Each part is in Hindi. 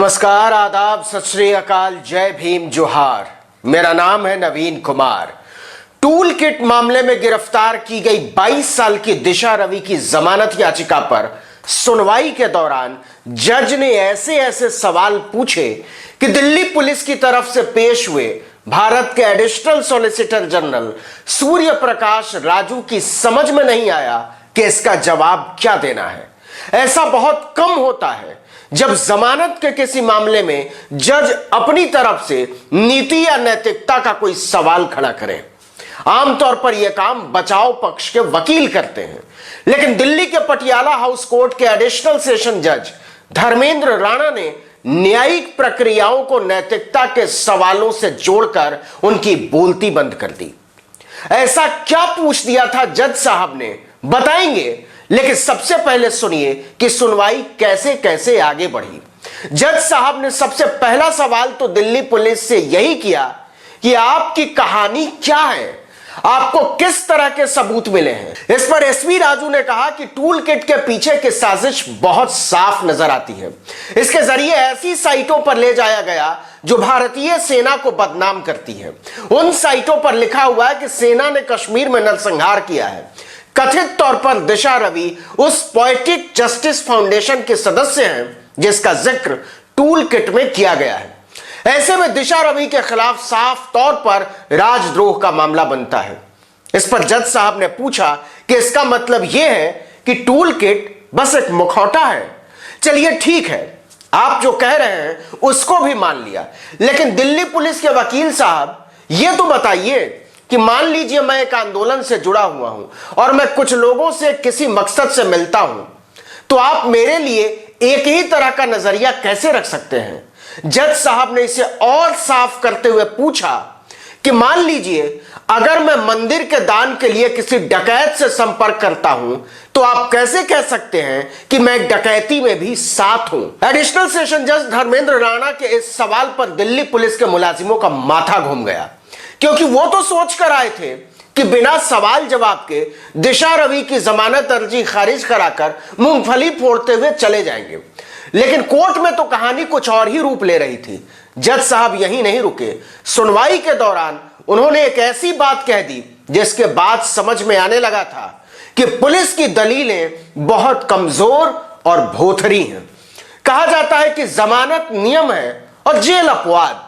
नमस्कार, आदाब, सत श्री अकाल, जय भीम, जोहार। मेरा नाम है नवीन कुमार। टूल किट मामले में गिरफ्तार की गई 22 साल की दिशा रवि की जमानत याचिका पर सुनवाई के दौरान जज ने ऐसे सवाल पूछे कि दिल्ली पुलिस की तरफ से पेश हुए भारत के additional solicitor general Surya Prakash Raju की समझ में नहीं आया कि इसका जवाब क्या देना है। ऐसा बहुत कम होता है जब जमानत के किसी मामले में जज अपनी तरफ से नीति या नैतिकता का कोई सवाल खड़ा करे। आमतौर पर यह काम बचाव पक्ष के वकील करते हैं, लेकिन दिल्ली के पटियाला हाउस कोर्ट के एडिशनल सेशन जज धर्मेंद्र राणा ने न्यायिक प्रक्रियाओं को नैतिकता के सवालों से जोड़कर उनकी बोलती बंद कर दी। ऐसा क्या पूछ दिया था जज साहब ने, बताएंगे, लेकिन सबसे पहले सुनिए कि सुनवाई कैसे कैसे आगे बढ़ी। जज साहब ने सबसे पहला सवाल तो दिल्ली पुलिस से यही किया कि आपकी कहानी क्या है, आपको किस तरह के सबूत मिले हैं। इस पर एसपी राजू ने कहा कि टूल किट के पीछे की साजिश बहुत साफ नजर आती है। इसके जरिए ऐसी साइटों पर ले जाया गया जो भारतीय सेना को बदनाम करती है। उन साइटों पर लिखा हुआ है कि सेना ने कश्मीर में नरसंहार किया है। कथित तौर पर दिशा रवि उस पोएटिक जस्टिस फाउंडेशन के सदस्य हैं जिसका जिक्र टूल किट में किया गया है। ऐसे में दिशा रवि के खिलाफ साफ तौर पर राजद्रोह का मामला बनता है। इस पर जज साहब ने पूछा कि इसका मतलब यह है कि टूल किट बस एक मुखौटा है। चलिए ठीक है, आप जो कह रहे हैं उसको भी मान लिया, लेकिन दिल्ली पुलिस के वकील साहब यह तो बताइए कि मान लीजिए मैं एक आंदोलन से जुड़ा हुआ हूं और मैं कुछ लोगों से किसी मकसद से मिलता हूं, तो आप मेरे लिए एक ही तरह का नजरिया कैसे रख सकते हैं। जज साहब ने इसे और साफ करते हुए पूछा कि मान लीजिए अगर मैं मंदिर के दान के लिए किसी डकैत से संपर्क करता हूं, तो आप कैसे कह सकते हैं कि मैं डकैती में भी साथ हूं। एडिशनल सेशन जज धर्मेंद्र राणा के इस सवाल पर दिल्ली पुलिस के मुलाजिमों का माथा घूम गया, क्योंकि वो तो सोच कर आए थे कि बिना सवाल जवाब के दिशा रवि की जमानत अर्जी खारिज कराकर मूंगफली फोड़ते हुए चले जाएंगे, लेकिन कोर्ट में तो कहानी कुछ और ही रूप ले रही थी। जज साहब यहीं नहीं रुके। सुनवाई के दौरान उन्होंने एक ऐसी बात कह दी जिसके बाद समझ में आने लगा था कि पुलिस की दलीलें बहुत कमजोर और भोथरी हैं। कहा जाता है कि जमानत नियम है और जेल अपवाद।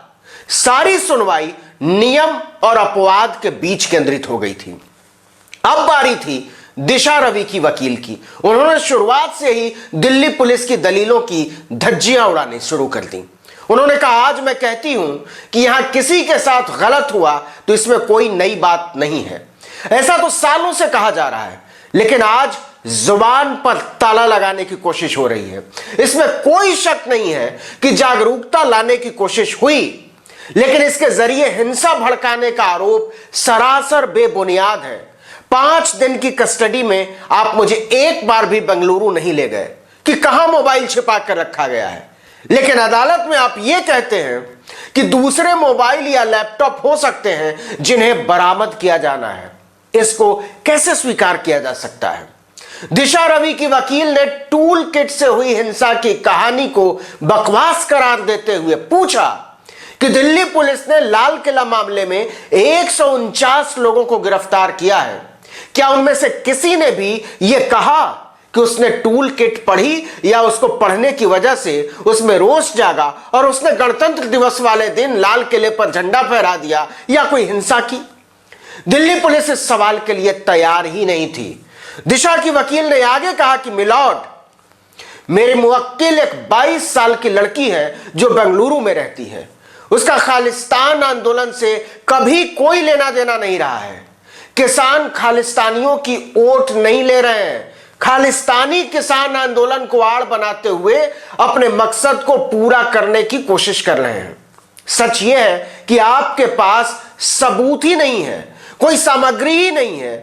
सारी सुनवाई नियम और अपवाद के बीच केंद्रित हो गई थी। अब बारी थी दिशा रवि की वकील की। उन्होंने शुरुआत से ही दिल्ली पुलिस की दलीलों की धज्जियां उड़ानी शुरू कर दी। उन्होंने कहा, आज मैं कहती हूं कि यहां किसी के साथ गलत हुआ तो इसमें कोई नई बात नहीं है। ऐसा तो सालों से कहा जा रहा है, लेकिन आज जुबान पर ताला लगाने की कोशिश हो रही है। इसमें कोई शक नहीं है कि जागरूकता लाने की कोशिश हुई, लेकिन इसके जरिए हिंसा भड़काने का आरोप सरासर बेबुनियाद है। 5 दिन की कस्टडी में आप मुझे एक बार भी बेंगलुरु नहीं ले गए कि कहां मोबाइल छिपा कर रखा गया है, लेकिन अदालत में आप यह कहते हैं कि दूसरे मोबाइल या लैपटॉप हो सकते हैं जिन्हें बरामद किया जाना है। इसको कैसे स्वीकार किया जा सकता है। दिशा रवि की वकील ने टूल किट से हुई हिंसा की कहानी को बकवास करार देते हुए पूछा कि दिल्ली पुलिस ने लाल किला मामले में 149 लोगों को गिरफ्तार किया है, क्या उनमें से किसी ने भी यह कहा कि उसने टूल किट पढ़ी या उसको पढ़ने की वजह से उसमें रोष जागा और उसने गणतंत्र दिवस वाले दिन लाल किले पर झंडा फहरा दिया या कोई हिंसा की। दिल्ली पुलिस इस सवाल के लिए तैयार ही नहीं थी। दिशा की वकील ने आगे कहा कि मिलॉर्ड, मेरी मुवक्किल एक 22 साल की लड़की है जो बेंगलुरु में रहती है। उसका खालिस्तान आंदोलन से कभी कोई लेना देना नहीं रहा है। किसान खालिस्तानियों की वोट नहीं ले रहे हैं। खालिस्तानी किसान आंदोलन को आड़ बनाते हुए अपने मकसद को पूरा करने की कोशिश कर रहे हैं। सच यह है कि आपके पास सबूत ही नहीं है, कोई सामग्री ही नहीं है,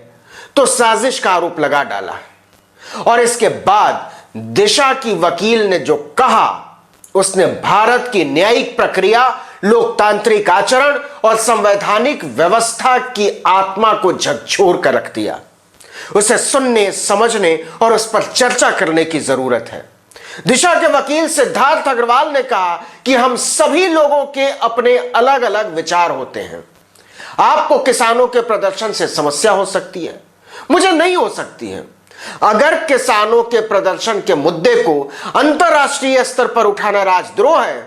तो साजिश का आरोप लगा डाला। और इसके बाद दिशा की वकील ने जो कहा, उसने भारत की न्यायिक प्रक्रिया, लोकतांत्रिक आचरण और संवैधानिक व्यवस्था की आत्मा को झकझोर कर रख दिया। उसे सुनने, समझने और उस पर चर्चा करने की जरूरत है। दिशा के वकील सिद्धार्थ अग्रवाल ने कहा कि हम सभी लोगों के अपने अलग अलग विचार होते हैं। आपको किसानों के प्रदर्शन से समस्या हो सकती है, मुझे नहीं हो सकती है। अगर किसानों के प्रदर्शन के मुद्दे को अंतरराष्ट्रीय स्तर पर उठाना राजद्रोह है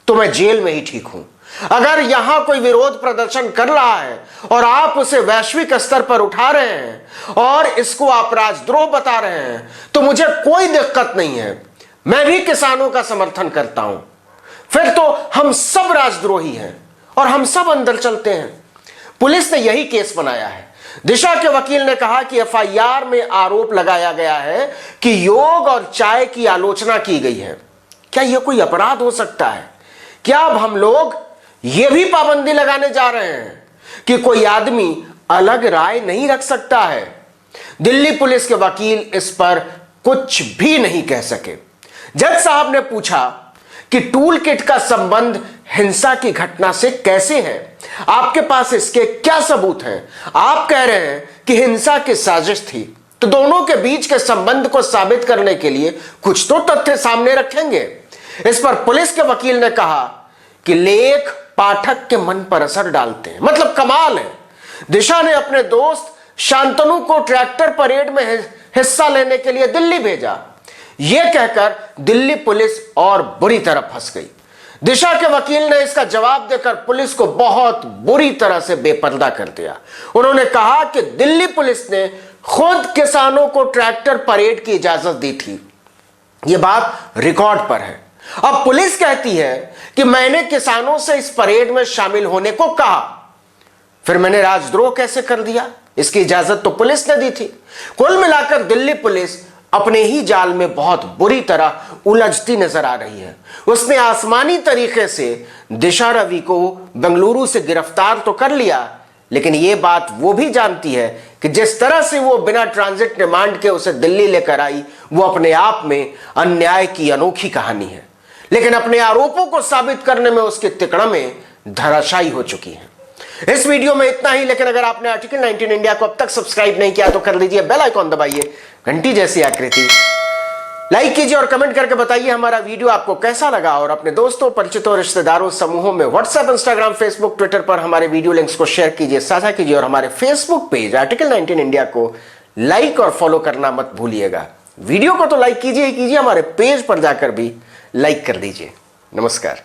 तो मैं जेल में ही ठीक हूं। अगर यहां कोई विरोध प्रदर्शन कर रहा है और आप उसे वैश्विक स्तर पर उठा रहे हैं और इसको आप राजद्रोह बता रहे हैं तो मुझे कोई दिक्कत नहीं है, मैं भी किसानों का समर्थन करता हूं। फिर तो हम सब राजद्रोही हैं और हम सब अंदर चलते हैं। पुलिस ने यही केस बनाया है। दिशा के वकील ने कहा कि एफआईआर में आरोप लगाया गया है कि योग और चाय की आलोचना की गई है। क्या यह कोई अपराध हो सकता है? क्या अब हम लोग यह भी पाबंदी लगाने जा रहे हैं कि कोई आदमी अलग राय नहीं रख सकता है? दिल्ली पुलिस के वकील इस पर कुछ भी नहीं कह सके। जज साहब ने पूछा कि टूल किट का संबंध हिंसा की घटना से कैसे है? आपके पास इसके क्या सबूत हैं? आप कह रहे हैं कि हिंसा की साजिश थी, तो दोनों के बीच के संबंध को साबित करने के लिए कुछ तो तथ्य सामने रखेंगे। इस पर पुलिस के वकील ने कहा कि लेख पाठक के मन पर असर डालते हैं। मतलब कमाल है। दिशा ने अपने दोस्त शांतनु को ट्रैक्टर परेड में हिस्सा लेने के लिए दिल्ली भेजा। यह कहकर दिल्ली पुलिस और बुरी तरह फंस गई। दिशा के वकील ने इसका जवाब देकर पुलिस को बहुत बुरी तरह से बेपर्दा कर दिया। उन्होंने कहा कि दिल्ली पुलिस ने खुद किसानों को ट्रैक्टर परेड की इजाजत दी थी। यह बात रिकॉर्ड पर है। अब पुलिस कहती है कि मैंने किसानों से इस परेड में शामिल होने को कहा, फिर मैंने राजद्रोह कैसे कर दिया? इसकी इजाजत तो पुलिस ने दी थी। कुल मिलाकर दिल्ली पुलिस अपने ही जाल में बहुत बुरी तरह उलझती नजर आ रही है। उसने आसमानी तरीके से दिशा रवि को बेंगलुरु से गिरफ्तार तो कर लिया, लेकिन यह बात वो भी जानती है कि जिस तरह से वो बिना ट्रांजिट रिमांड के उसे दिल्ली लेकर आई, वो अपने आप में अन्याय की अनोखी कहानी है। लेकिन अपने आरोपों को साबित करने में उसकी तिकड़में धराशायी हो चुकी हैं। इस वीडियो में इतना ही, लेकिन अगर आपने आर्टिकल 19 इंडिया को अब तक सब्सक्राइब नहीं किया तो कर लीजिए, बेल आइकॉन दबाइए, घंटी जैसी आकृति लाइक कीजिए और कमेंट करके बताइए हमारा वीडियो आपको कैसा लगा। और अपने दोस्तों, परिचितों, रिश्तेदारों, समूहों में व्हाट्सएप, इंस्टाग्राम, फेसबुक, ट्विटर पर हमारे वीडियो लिंक्स को शेयर कीजिए, साझा कीजिए और हमारे फेसबुक पेज आर्टिकल 19 इंडिया को लाइक और फॉलो करना मत भूलिएगा। वीडियो को तो लाइक कीजिए ही कीजिए, हमारे पेज पर जाकर भी लाइक कर दीजिए। नमस्कार।